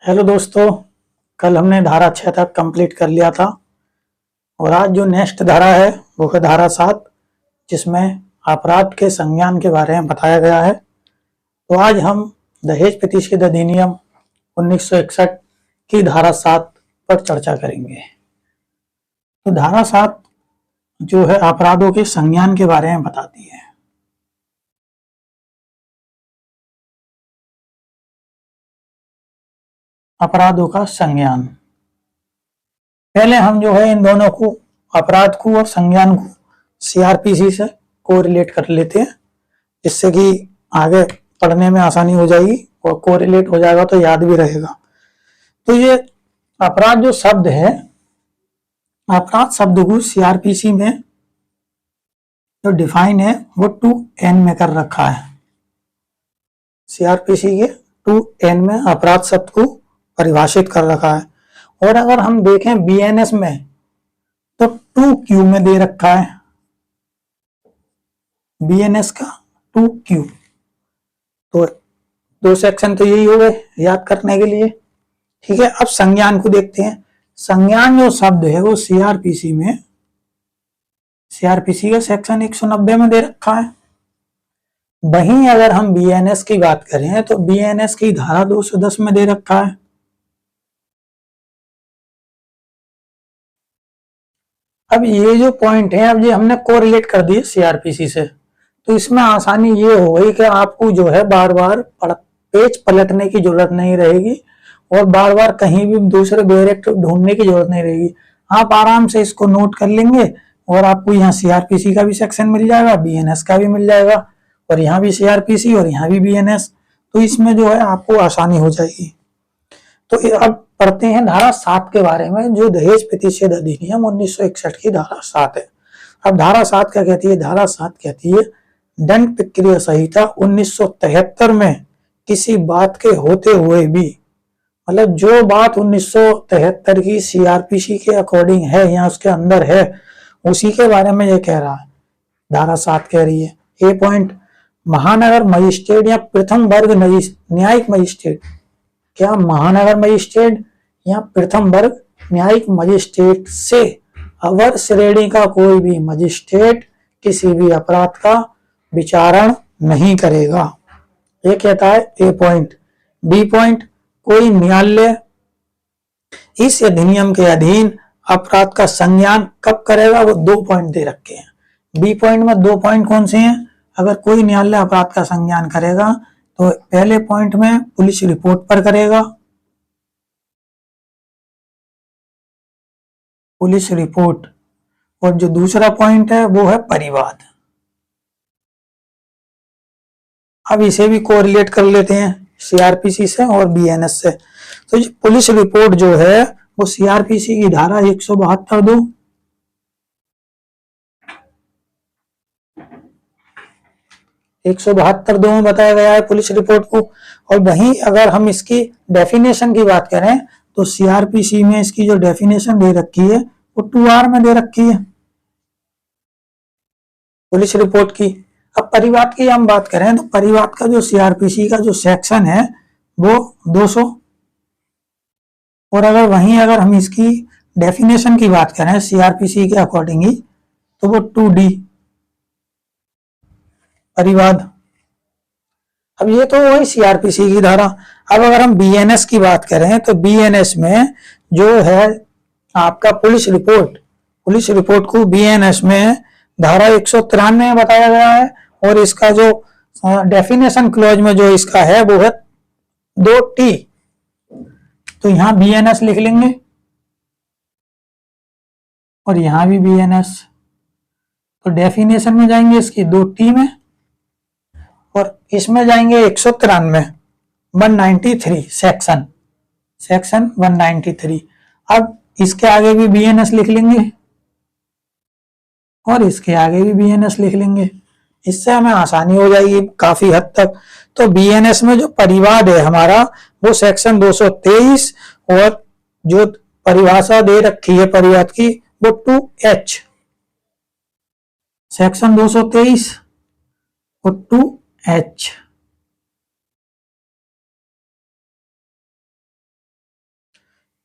Hello दोस्तों, कल हमने धारा 6 तक कंप्लीट कर लिया था और आज जो नेक्स्ट धारा है वो है धारा 7, जिसमें अपराध के संज्ञान के बारे में बताया गया है। तो आज हम दहेज प्रतिषेध अधिनियम 1961 की धारा 7 पर चर्चा करेंगे। तो धारा 7 जो है अपराधों के संज्ञान के बारे में बताती है। अपराधों का संज्ञान, पहले हम जो है इन दोनों को, अपराध को और संज्ञान को सीआरपीसी से कोरिलेट कर लेते हैं, जिससे कि आगे पढ़ने में आसानी हो जाएगी और कोरिलेट हो जाएगा तो याद भी रहेगा। तो ये अपराध जो शब्द है, अपराध शब्द को सीआरपीसी में जो डिफाइन है वो 2N में कर रखा है। सीआरपीसी के 2N में अपराध शब्द को परिभाषित कर रखा है। और अगर हम देखें बीएनएस में तो 2Q में दे रखा है, बीएनएस का 2Q। तो दो सेक्शन तो यही हो गए याद करने के लिए। ठीक है, अब संज्ञान को देखते हैं। संज्ञान जो शब्द है वो सीआरपीसी का सेक्शन 190 में दे रखा है। वहीं अगर हम बीएनएस की बात करें तो बीएनएस की धारा 210 में दे रखा है। अब ये जो पॉइंट है, अब ये हमने कोरिलेट कर दिए सीआरपीसी से, तो इसमें आसानी ये हो गई कि आपको जो है बार बार पेज पलटने की जरूरत नहीं रहेगी और बार बार कहीं भी दूसरे डायरेक्ट ढूंढने की जरूरत नहीं रहेगी। आप आराम से इसको नोट कर लेंगे और आपको यहाँ सीआरपीसी का भी सेक्शन मिल जाएगा, बीएनएस का भी मिल जाएगा, और यहाँ भी सीआरपीसी और यहाँ भी बीएनएस। तो इसमें जो है आपको आसानी हो जाएगी। तो अब पढ़ते हैं धारा 7 के बारे में, जो दहेज प्रतिषेध अधिनियम 1961 की धारा 7 है। अब धारा 7 क्या कहती है? धारा 7 कहती है दंड प्रक्रिया संहिता 1973 में किसी बात के होते हुए भी, मतलब जो बात 1973 की सीआरपीसी के अकॉर्डिंग है या उसके अंदर है, उसी के बारे में ये कह रहा है। धारा 7 कह रही है, ए पॉइंट, महानगर मजिस्ट्रेट या प्रथम वर्ग न्यायिक मजिस्ट्रेट, क्या महानगर मजिस्ट्रेट या प्रथम वर्ग न्यायिक मजिस्ट्रेट से अवर श्रेणी का कोई भी मजिस्ट्रेट किसी भी अपराध का विचारण नहीं करेगा। ये कहता है ए पॉइंट। बी पॉइंट, कोई न्यायालय इस अधिनियम के अधीन अपराध का संज्ञान कब करेगा? वो 2 पॉइंट दे रखे हैं। बी पॉइंट में 2 पॉइंट कौन से हैं? अगर कोई न्यायालय अपराध का संज्ञान करेगा तो पहले पॉइंट में पुलिस रिपोर्ट पर करेगा, पुलिस रिपोर्ट, और जो दूसरा पॉइंट है वो है परिवाद। अब इसे भी कोरिलेट कर लेते हैं सीआरपीसी से और बीएनएस से। तो ये पुलिस रिपोर्ट जो है वो सीआरपीसी की धारा 172 172 में बताया गया है पुलिस रिपोर्ट को। और वहीं अगर हम इसकी डेफिनेशन की बात करें तो सीआरपीसी में इसकी जो डेफिनेशन दे रखी है वो 2R में दे रखी है पुलिस रिपोर्ट की। अब परिवाद की हम बात करें तो परिवाद का जो सीआरपीसी का जो सेक्शन है वो 200, और अगर हम इसकी डेफिनेशन की बात करें सीआरपीसी के अकॉर्डिंग ही तो वो 2D परिवाद। अब ये तो वही सीआरपीसी की धारा। अब अगर हम बीएनएस की बात करें तो बीएनएस में जो है आपका पुलिस रिपोर्ट को बीएनएस में धारा 193 में बताया गया है, और इसका जो डेफिनेशन क्लॉज में जो इसका है वो है 2T। तो यहां बीएनएस लिख लेंगे और यहां भी बीएनएस। तो डेफिनेशन में जाएंगे इसकी 2T में, और इसमें जाएंगे 193 193 सेक्शन 193। अब इसके आगे भी बीएनएस लिख लेंगे और इसके आगे भी बीएनएस लिख लेंगे। इससे हमें आसानी हो जाएगी काफी हद तक। तो बीएनएस में जो परिवाद है हमारा वो सेक्शन 223, और जो परिभाषा दे रखी है परिवाद की वो 2H, सेक्शन 223 और 2H।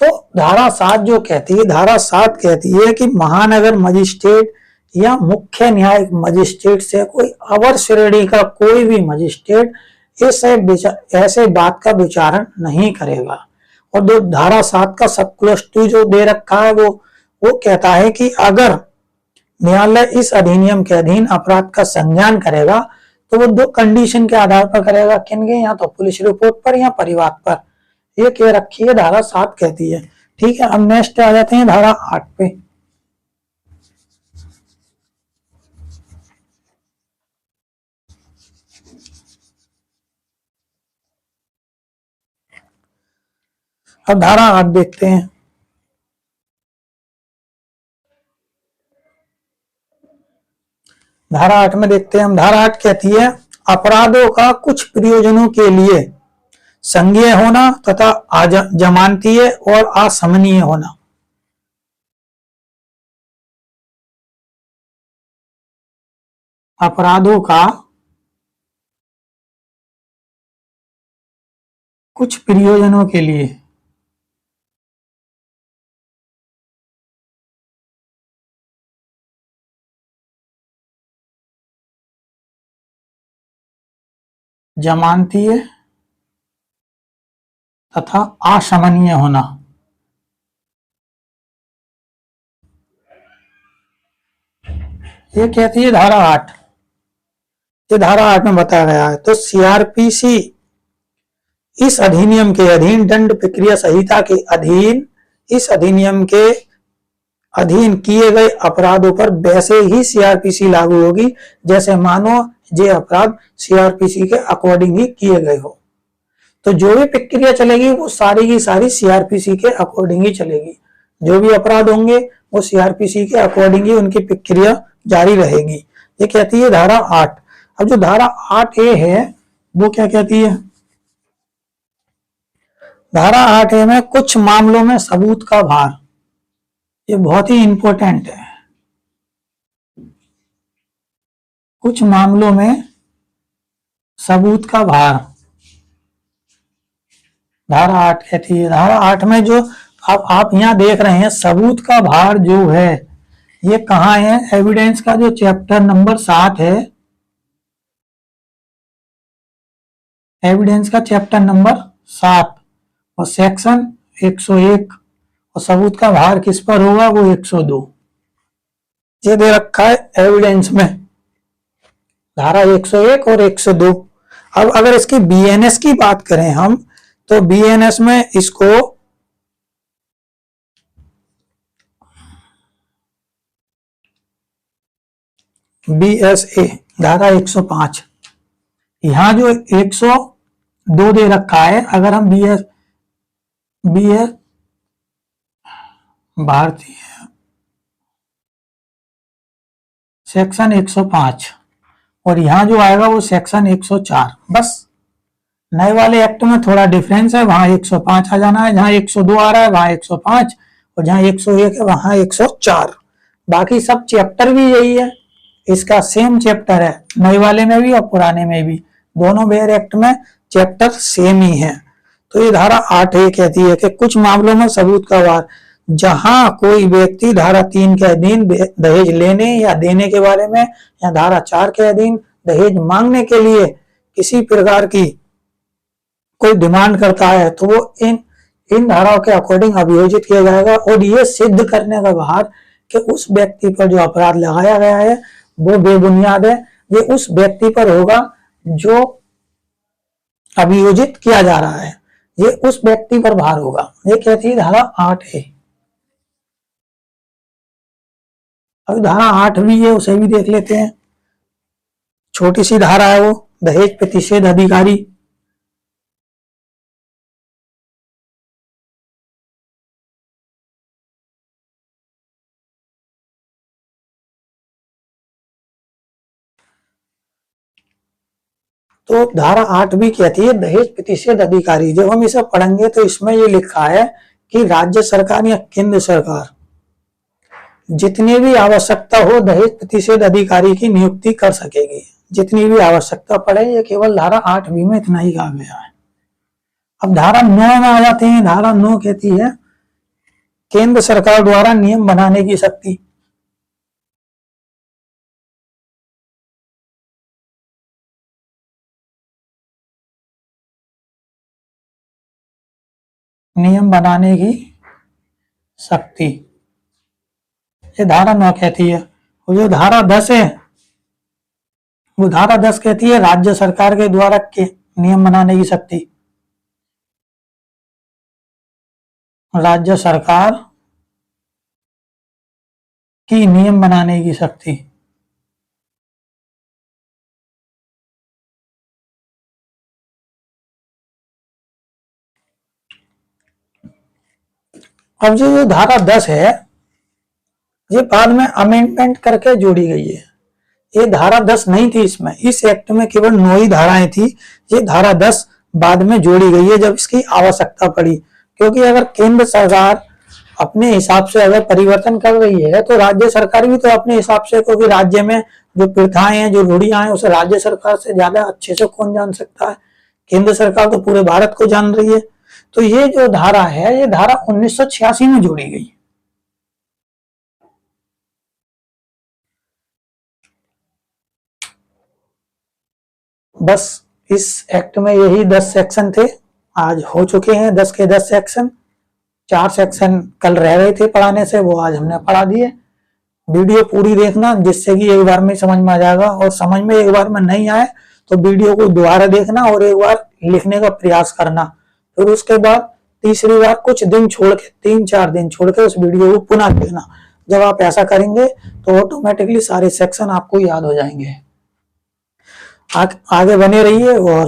तो धारा 7 जो कहती है, धारा 7 कहती है कि महानगर मजिस्ट्रेट या मुख्य न्यायिक मजिस्ट्रेट से कोई अवर श्रेणी का कोई भी मजिस्ट्रेट ऐसे बात का विचारण नहीं करेगा। और जो धारा 7 का सब क्लॉज 2 जो दे रखा है वो कहता है कि अगर न्यायालय इस अधिनियम के अधीन अपराध का संज्ञान करेगा तो वो 2 कंडीशन के आधार पर करेगा। किनके? या तो पुलिस रिपोर्ट पर या परिवाद पर। ये कह रखी है, धारा 7 कहती है। ठीक है, अब नेक्स्ट आ जाते हैं धारा 8 पे। अब धारा 8 देखते हैं। धारा 8 में देखते हैं हम। धारा 8 कहती है अपराधों का कुछ प्रयोजनों के लिए संज्ञेय होना तथा जमानतीय और असमनीय होना। अपराधों का कुछ प्रयोजनों के लिए जमानतीय तथा असमनीय होना। ये कहती है धारा 8। ये धारा 8 में बताया गया है। तो सीआरपीसी इस अधिनियम के अधीन दंड प्रक्रिया संहिता के अधीन इस अधिनियम के अधीन किए गए अपराधों पर वैसे ही सीआरपीसी लागू होगी जैसे मानो ये अपराध सीआरपीसी के अकॉर्डिंग ही किए गए हो। तो जो भी प्रक्रिया चलेगी वो सारी की सारी सीआरपीसी के अकॉर्डिंग ही चलेगी। जो भी अपराध होंगे वो सीआरपीसी के अकॉर्डिंग ही उनकी प्रक्रिया जारी रहेगी। ये कहती है धारा 8। अब जो धारा 8A है वो क्या कहती है? धारा 8A में कुछ मामलों में सबूत का भार, ये बहुत ही इंपॉर्टेंट है। कुछ मामलों में सबूत का भार धारा 8 कहती है। धारा 8 में जो आप यहां देख रहे हैं सबूत का भार जो है ये कहां है? एविडेंस का जो चैप्टर नंबर 7 है, एविडेंस का चैप्टर नंबर 7 और सेक्शन 101 और सबूत का भार किस पर होगा? वो 102। ये दे रखा है एविडेंस में, धारा 101 और 102। अब अगर इसकी बीएनएस की बात करें हम तो बीएनएस में इसको बीएसए धारा 105, यहां जो 102 दे रखा है, अगर हम बीएस भारतीय सेक्शन 105 और यहां जो आएगा वो सेक्शन 104। बस नए वाले एक्ट में थोड़ा डिफरेंस है, वहां 105 आ जाना है, जहां 102 आ रहा है वहां 105 और जहां 101 है वहां 104। बाकी सब चैप्टर भी यही है, इसका सेम चैप्टर है, नए वाले में भी और पुराने में भी, दोनों वेयर एक्ट में चैप्टर सेम ही है। तो ये धारा 8A कहती है कि कुछ मामलों में सबूत का भार, जहां कोई व्यक्ति धारा 3 के अधीन दहेज लेने या देने के बारे में या धारा 4 के अधीन दहेज मांगने के लिए किसी प्रकार की कोई डिमांड करता है तो वो इन धाराओं के अकॉर्डिंग अभियोजित किया जाएगा। और ये सिद्ध करने का भार कि उस व्यक्ति पर जो अपराध लगाया गया है वो बेबुनियाद है, ये उस व्यक्ति पर होगा जो अभियोजित किया जा रहा है, ये उस व्यक्ति पर भार होगा। ये कहती है धारा 8A। अब धारा 8 भी है, उसे भी देख लेते हैं। छोटी सी धारा है वो, दहेज प्रतिषेध अधिकारी। तो धारा 8 भी कहती है दहेज प्रतिषेध अधिकारी। जब हम इसे पढ़ेंगे तो इसमें ये लिखा है कि राज्य सरकार या केंद्र सरकार जितनी भी आवश्यकता हो दहेज प्रतिषेध अधिकारी की नियुक्ति कर सकेगी, जितनी भी आवश्यकता पड़े। ये केवल धारा 8B में इतना ही कहा गया है। अब धारा 9 में आ जाते हैं। धारा 9 कहती है केंद्र सरकार द्वारा नियम बनाने की शक्ति। नियम बनाने की शक्ति, ये धारा 9 कहती है। और जो धारा 10 है, वो धारा 10 कहती है राज्य सरकार के द्वारा के नियम बनाने की शक्ति। राज्य सरकार की नियम बनाने की शक्ति। अब जो धारा 10 है, ये बाद में अमेंडमेंट करके जोड़ी गई है। ये धारा 10 नहीं थी इसमें, इस एक्ट में केवल 9 ही धाराएं थी। ये धारा 10 बाद में जोड़ी गई है जब इसकी आवश्यकता पड़ी, क्योंकि अगर केंद्र सरकार अपने हिसाब से अगर परिवर्तन कर रही है तो राज्य सरकार भी तो अपने हिसाब से, क्योंकि राज्य में जो प्रथाएं हैं, जो रूढ़ियां हैं, उसे राज्य सरकार से ज्यादा अच्छे से कौन जान सकता है। केंद्र सरकार तो पूरे भारत को जान रही है। तो ये जो धारा है, ये धारा 1986 में जोड़ी गई। बस इस एक्ट में यही 10 सेक्शन थे, आज हो चुके हैं 10 के 10 सेक्शन। 4 सेक्शन कल रह गए थे पढ़ाने से, वो आज हमने पढ़ा दिए। वीडियो पूरी देखना, जिससे कि एक बार में समझ में आ जाएगा, और समझ में एक बार में नहीं आए तो वीडियो को दोबारा देखना और एक बार लिखने का प्रयास करना। फिर उसके बाद तीसरी बार कुछ दिन छोड़ के, 3-4 दिन छोड़ के उस वीडियो को पुनः देखना। जब आप ऐसा करेंगे तो ऑटोमेटिकली सारे सेक्शन आपको याद हो जाएंगे। आगे बने रहिए और